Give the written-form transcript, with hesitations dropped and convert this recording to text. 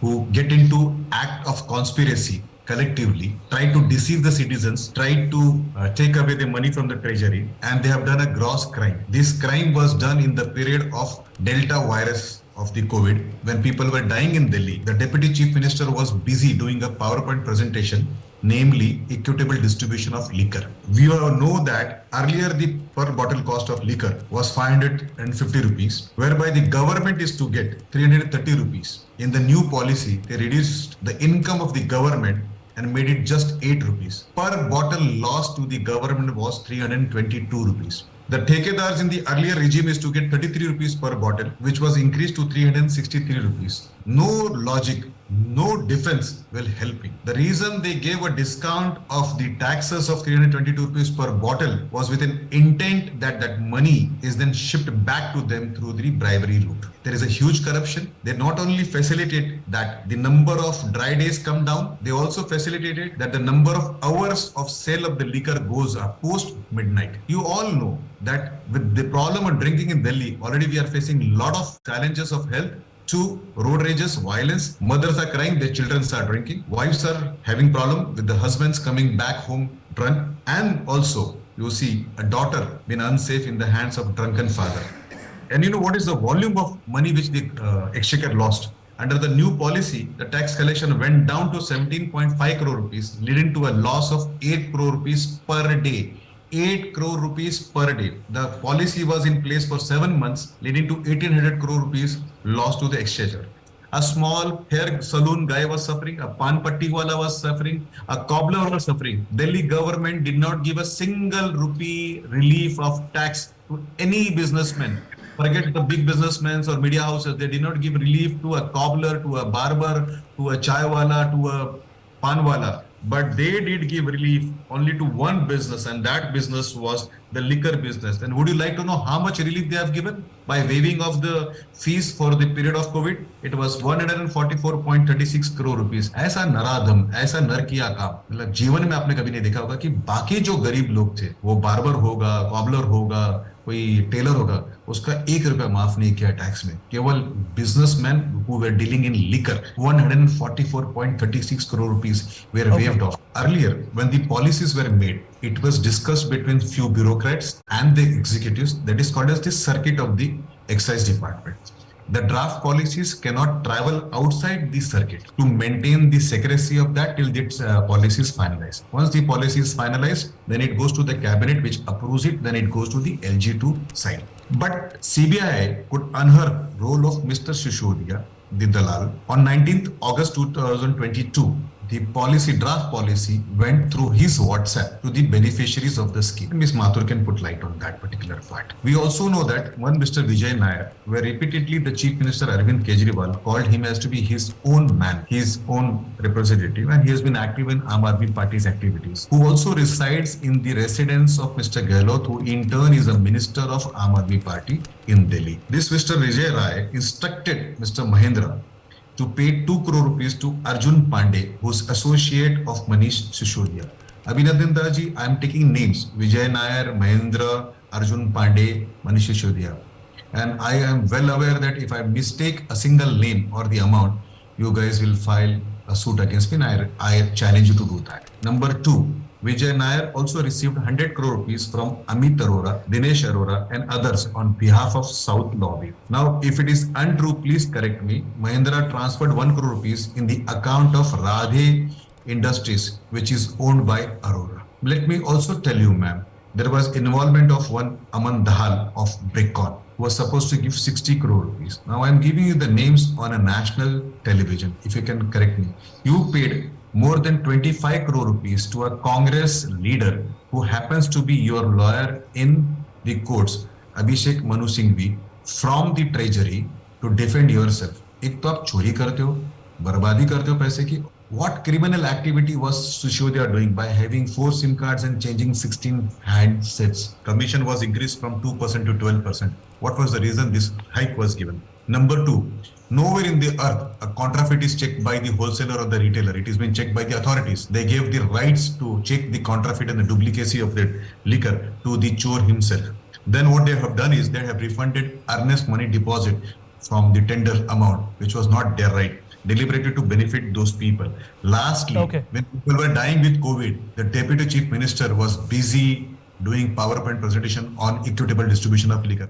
who get into act of conspiracy collectively, try to deceive the citizens, try to take away the money from the treasury, and they have done a gross crime. This crime was done in the period of Delta virus of the COVID, when people were dying in Delhi. The Deputy Chief Minister was busy doing a PowerPoint presentation, namely equitable distribution of liquor. We all know that earlier the per bottle cost of liquor was 550 rupees, whereby the government is to get 330 rupees. In the new policy, they reduced the income of the government and made it just 8 rupees. Per bottle loss to the government was 322 rupees. The thekedars in the earlier regime is to get 33 rupees per bottle, which was increased to 363 rupees. No logic, no defense will help you. The reason they gave a discount of the taxes of 322 rupees per bottle was with an intent that that money is then shipped back to them through the bribery route. There is a huge corruption. They not only facilitated that the number of dry days come down, they also facilitated that the number of hours of sale of the liquor goes up post midnight. You all know that with the problem of drinking in Delhi, already we are facing a lot of challenges of health, to road rages, violence. Mothers are crying, their children are drinking. Wives are having problem with the husbands coming back home drunk. And also, you see a daughter being unsafe in the hands of drunken father. And you know what is the volume of money which the exchequer lost? Under the new policy, the tax collection went down to 17.5 crore rupees, leading to a loss of 8 crore rupees per day. 8 crore rupees per day. The policy was in place for 7 months, leading to 1800 crore rupees lost to the exchequer. A small hair saloon guy was suffering, a pan patti wala was suffering, a cobbler was suffering. Delhi government did not give a single rupee relief of tax to any businessman. Forget the big businessmen or media houses. They did not give relief to a cobbler, to a barber, to a chai wala, to a pan wala. But they did give relief only to one business, and that business was the liquor business. And would you like to know how much relief they have given? By waiving of the fees for the period of COVID, it was 144.36 crore rupees. ऐसा नराधम, ऐसा नर किया काम, मतलब जीवन में आपने कभी नहीं देखा होगा कि बाकी जो गरीब लोग थे, वो बार्बर होगा, कॉबलर होगा, कोई टेलर होगा, उसका 1 रुपया माफ नहीं किया टैक्स में. केवल businessman who were dealing in liquor, 144.36 crore rupees were waived off. Earlier, when the policies were made, it was discussed between few bureaucrats and the executives. That is called as the circuit of the excise department. The draft policies cannot travel outside the circuit to maintain the secrecy of that till its policy is finalized. Once the policy is finalized, then it goes to the cabinet which approves it, then it goes to the LG2 side. But CBI could unheard role of Mr. Sisodia, the Dalal. On 19th August 2022, the draft policy went through his WhatsApp to the beneficiaries of the scheme. Ms. Mathur can put light on that particular fact. We also know that one Mr. Vijay Nair, where repeatedly the Chief Minister Arvind Kejriwal called him as to be his own man, his own representative, and he has been active in Aam Aadmi Party's activities, who also resides in the residence of Mr. Gehlot, who in turn is a minister of Aam Aadmi Party in Delhi. This Mr. Vijay Rai instructed Mr. Mahendra to pay 2 crore rupees to Arjun Pandey, who's associate of Manish Sisodia. Abhinandita ji, I am taking names: Vijay Nair, Mahendra, Arjun Pandey, Manish Sisodia. And I am well aware that if I mistake a single name or the amount, you guys will file a suit against me, and I challenge you to do that. Number 2, Vijay Nair also received 100 crore rupees from Amit Arora, Dinesh Arora and others on behalf of South Lobby. Now, if it is untrue, please correct me. Mahindra transferred 1 crore rupees in the account of Radhe Industries, which is owned by Arora. Let me also tell you, ma'am, there was involvement of one Aman Dahal of Brickon, who was supposed to give 60 crore rupees. Now, I am giving you the names on a national television, if you can correct me. You paid more than 25 crore rupees to a Congress leader who happens to be your lawyer in the courts, Abhishek Manu Singhvi, from the treasury to defend yourself. एक तो आप चोरी करते हो, बर्बादी करते हो पैसे की. What criminal activity was Sisodia doing by having 4 SIM cards and changing 16 handsets? Commission was increased from 2% to 12%. What was the reason this hike was given? Number 2, nowhere in the earth a counterfeit is checked by the wholesaler or the retailer. It is been checked by the authorities. They gave the rights to check the counterfeit and the duplicacy of the liquor to the chore himself. Then what they have done is they have refunded earnest money deposit from the tender amount, which was not their right. deliberated to benefit those people. Lastly, Okay. when people were dying with COVID, the deputy chief minister was busy doing PowerPoint presentation on equitable distribution of liquor.